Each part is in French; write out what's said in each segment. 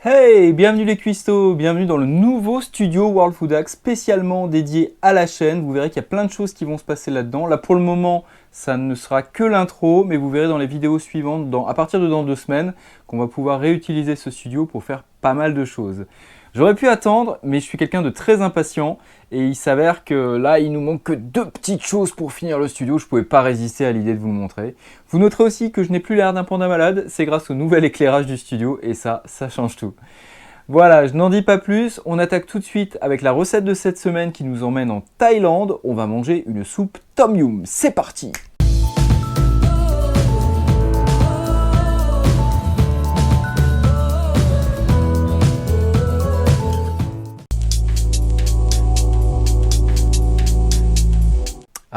Hey, bienvenue les cuistots, bienvenue dans le nouveau studio World Food Hack spécialement dédié à la chaîne. Vous verrez qu'il y a plein de choses qui vont se passer là-dedans. Là pour le moment, ça ne sera que l'intro, mais vous verrez dans les vidéos suivantes, à partir de dans 2 semaines, qu'on va pouvoir réutiliser ce studio pour faire pas mal de choses. J'aurais pu attendre, mais je suis quelqu'un de très impatient et il s'avère que là, il nous manque que 2 petites choses pour finir le studio. Je ne pouvais pas résister à l'idée de vous le montrer. Vous noterez aussi que je n'ai plus l'air d'un panda malade, c'est grâce au nouvel éclairage du studio et ça change tout. Voilà, je n'en dis pas plus, on attaque tout de suite avec la recette de cette semaine qui nous emmène en Thaïlande. On va manger une soupe Tom Yum, c'est parti!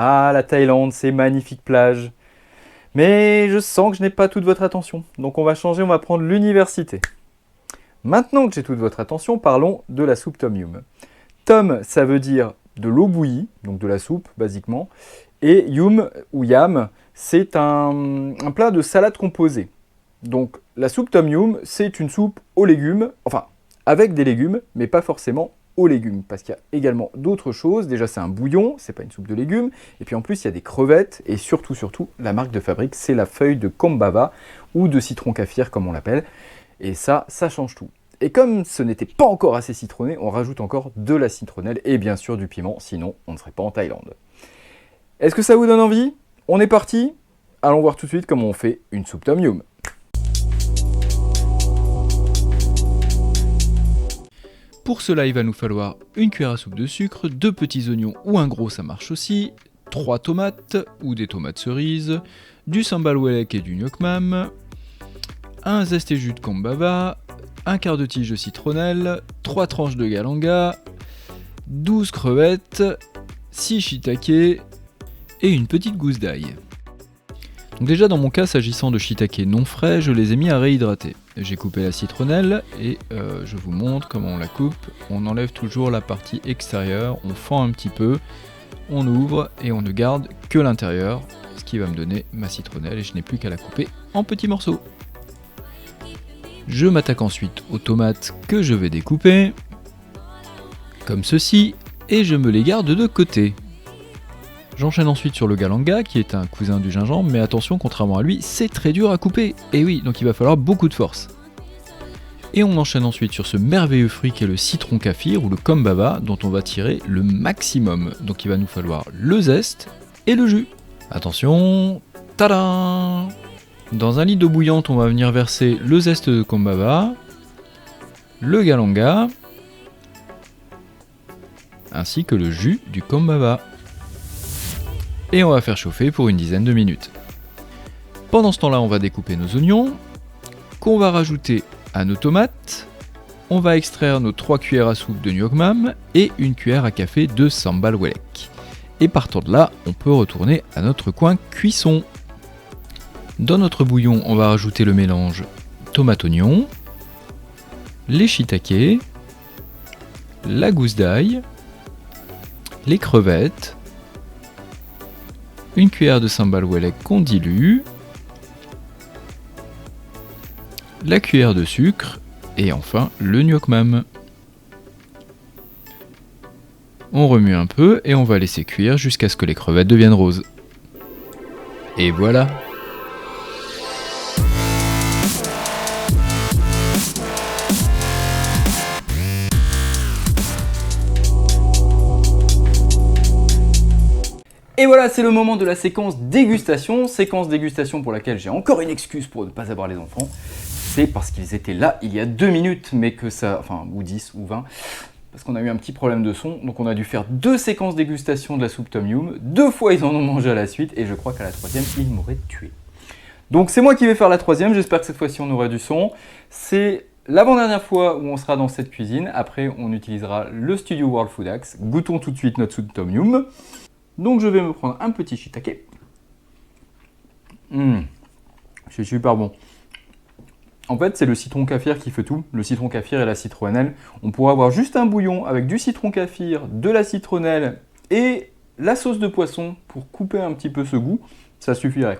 Ah, la Thaïlande, c'est magnifique plage. Mais je sens que je n'ai pas toute votre attention. Donc on va changer, on va prendre l'université. Maintenant que j'ai toute votre attention, parlons de la soupe Tom Yum. Tom, ça veut dire de l'eau bouillie, donc de la soupe, basiquement. Et Yum, ou Yam, c'est un plat de salade composée. Donc la soupe Tom Yum, c'est une soupe aux légumes, enfin, avec des légumes, mais pas forcément aux légumes, parce qu'il y a également d'autres choses. Déjà, c'est un bouillon, c'est pas une soupe de légumes. Et puis en plus, il y a des crevettes. Et surtout, la marque de fabrique, c'est la feuille de Kombava, ou de citron kaffir, comme on l'appelle. Et ça change tout. Et comme ce n'était pas encore assez citronné, on rajoute encore de la citronnelle et bien sûr du piment, sinon on ne serait pas en Thaïlande. Est-ce que ça vous donne envie? On est parti? Allons voir tout de suite comment on fait une soupe Tom Yum. Pour cela, il va nous falloir une cuillère à soupe de sucre, 2 petits oignons ou un gros, ça marche aussi, 3 tomates ou des tomates cerises, du sambal welek et du nuoc mam, un zeste et jus de Kombava, un quart de tige de citronnelle, 3 tranches de galanga, 12 crevettes, 6 shiitake et une petite gousse d'ail. Donc déjà dans mon cas, s'agissant de shiitake non frais, je les ai mis à réhydrater. J'ai coupé la citronnelle et je vous montre comment on la coupe. On enlève toujours la partie extérieure, on fend un petit peu, on ouvre et on ne garde que l'intérieur, ce qui va me donner ma citronnelle et je n'ai plus qu'à la couper en petits morceaux. Je m'attaque ensuite aux tomates que je vais découper, comme ceci, et je me les garde de côté. J'enchaîne ensuite sur le galanga, qui est un cousin du gingembre, mais attention, contrairement à lui, c'est très dur à couper. Et oui, donc il va falloir beaucoup de force. Et on enchaîne ensuite sur ce merveilleux fruit qui est le citron kaffir, ou le kombava, dont on va tirer le maximum. Donc il va nous falloir le zeste et le jus. Attention, tadam! Dans un lit d'eau bouillante, on va venir verser le zeste de kombava, le galanga, ainsi que le jus du kombava. Et on va faire chauffer pour une dizaine de minutes. Pendant ce temps-là, on va découper nos oignons, qu'on va rajouter à nos tomates. On va extraire nos 3 cuillères à soupe de nuoc mam et une cuillère à café de sambal welek. Et partant de là, on peut retourner à notre coin cuisson. Dans notre bouillon, on va rajouter le mélange tomate-oignon, les shiitake, la gousse d'ail, les crevettes, une cuillère de sambal welek qu'on dilue, la cuillère de sucre et enfin le nuoc mam. On remue un peu et on va laisser cuire jusqu'à ce que les crevettes deviennent roses. Et voilà! Et voilà, c'est le moment de la séquence dégustation pour laquelle j'ai encore une excuse pour ne pas avoir les enfants. C'est parce qu'ils étaient là il y a 2 minutes, mais que ça, enfin, ou 10 ou 20, parce qu'on a eu un petit problème de son, donc on a dû faire 2 séquences dégustation de la soupe Tom Yum. 2 fois ils en ont mangé à la suite, et je crois qu'à la 3e, ils m'auraient tué. Donc c'est moi qui vais faire la 3e, j'espère que cette fois-ci on aura du son. C'est l'avant-dernière fois où on sera dans cette cuisine, après on utilisera le studio World Food Hack. Goûtons tout de suite notre soupe Tom Yum. Donc je vais me prendre un petit shiitake. C'est super bon. En fait, c'est le citron kaffir qui fait tout. Le citron kaffir et la citronnelle. On pourrait avoir juste un bouillon avec du citron kaffir, de la citronnelle et la sauce de poisson pour couper un petit peu ce goût. Ça suffirait.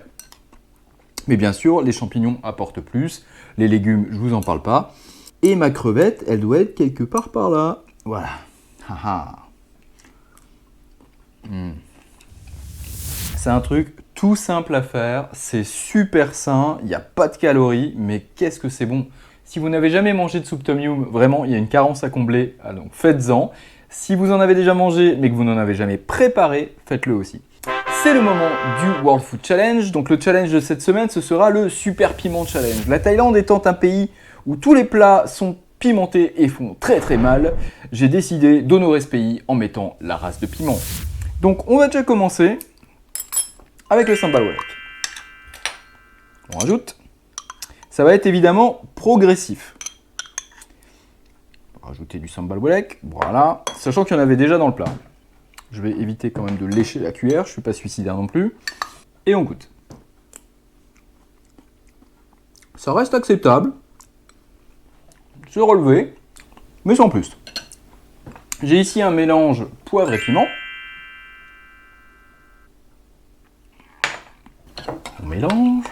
Mais bien sûr, les champignons apportent plus. Les légumes, je ne vous en parle pas. Et ma crevette, elle doit être quelque part par là. Voilà. Haha. C'est un truc tout simple à faire, c'est super sain, il n'y a pas de calories, mais qu'est-ce que c'est bon. Si vous n'avez jamais mangé de soupe tom yum, vraiment, il y a une carence à combler, donc faites-en. Si vous en avez déjà mangé, mais que vous n'en avez jamais préparé, faites-le aussi. C'est le moment du World Food Challenge. Donc le challenge de cette semaine, ce sera le Super Piment Challenge. La Thaïlande étant un pays où tous les plats sont pimentés et font très très mal, j'ai décidé d'honorer ce pays en mettant la race de piment. Donc on va déjà commencer avec le sambal welek. On rajoute. Ça va être évidemment progressif. On va rajouter du sambal welek, voilà. Sachant qu'il y en avait déjà dans le plat. Je vais éviter quand même de lécher la cuillère, je ne suis pas suicidaire non plus. Et on goûte. Ça reste acceptable. C'est relevé, mais sans plus. J'ai ici un mélange poivre et piment. On mélange.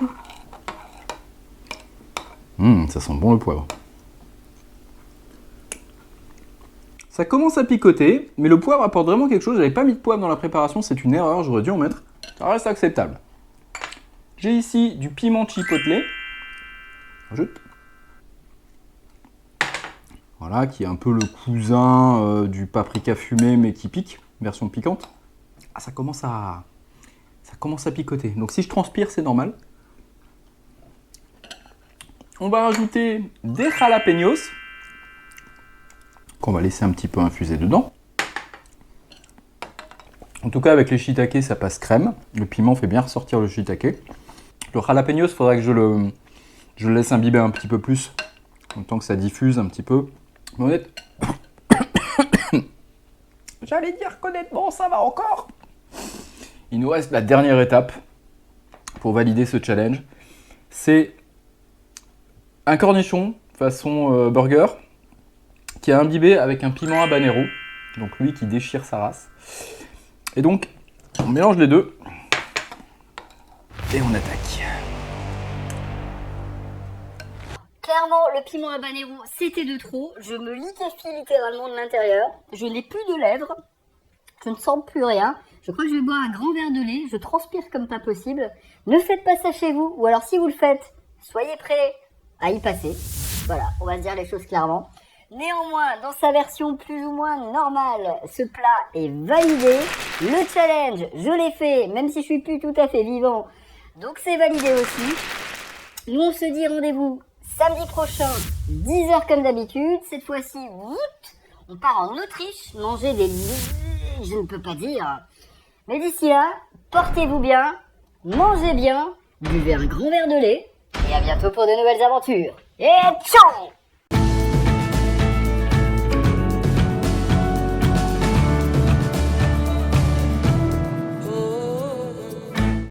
Ça sent bon le poivre. Ça commence à picoter, mais le poivre apporte vraiment quelque chose. J'avais pas mis de poivre dans la préparation, c'est une erreur, j'aurais dû en mettre. Ça reste acceptable. J'ai ici du piment chipotle. Rajoute. Voilà, qui est un peu le cousin du paprika fumé, mais qui pique, version piquante. Ah, ça commence à picoter. Donc si je transpire, c'est normal. On va rajouter des jalapenos qu'on va laisser un petit peu infuser dedans. En tout cas, avec les shiitake, ça passe crème. Le piment fait bien ressortir le shiitake. Le jalapenos, il faudrait que je le laisse imbiber un petit peu plus, en temps que ça diffuse un petit peu. Mais honnête, j'allais dire qu'honnêtement, ça va encore. Il nous reste la dernière étape pour valider ce challenge. C'est un cornichon façon burger qui est imbibé avec un piment habanero. Donc lui qui déchire sa race. Et donc, on mélange les deux. Et on attaque. Clairement, le piment habanero, c'était de trop. Je me liquéfie littéralement de l'intérieur. Je n'ai plus de lèvres. Je ne sens plus rien. Je crois que je vais boire un grand verre de lait. Je transpire comme pas possible. Ne faites pas ça chez vous. Ou alors si vous le faites, soyez prêts à y passer. Voilà, on va se dire les choses clairement. Néanmoins, dans sa version plus ou moins normale, ce plat est validé. Le challenge, je l'ai fait, même si je suis plus tout à fait vivant. Donc c'est validé aussi. Nous on se dit rendez-vous samedi prochain, 10h comme d'habitude. Cette fois-ci, on part en Autriche, manger des... je ne peux pas dire. Mais d'ici là, portez-vous bien, mangez bien, buvez un grand verre de lait. Et à bientôt pour de nouvelles aventures. Et ciao!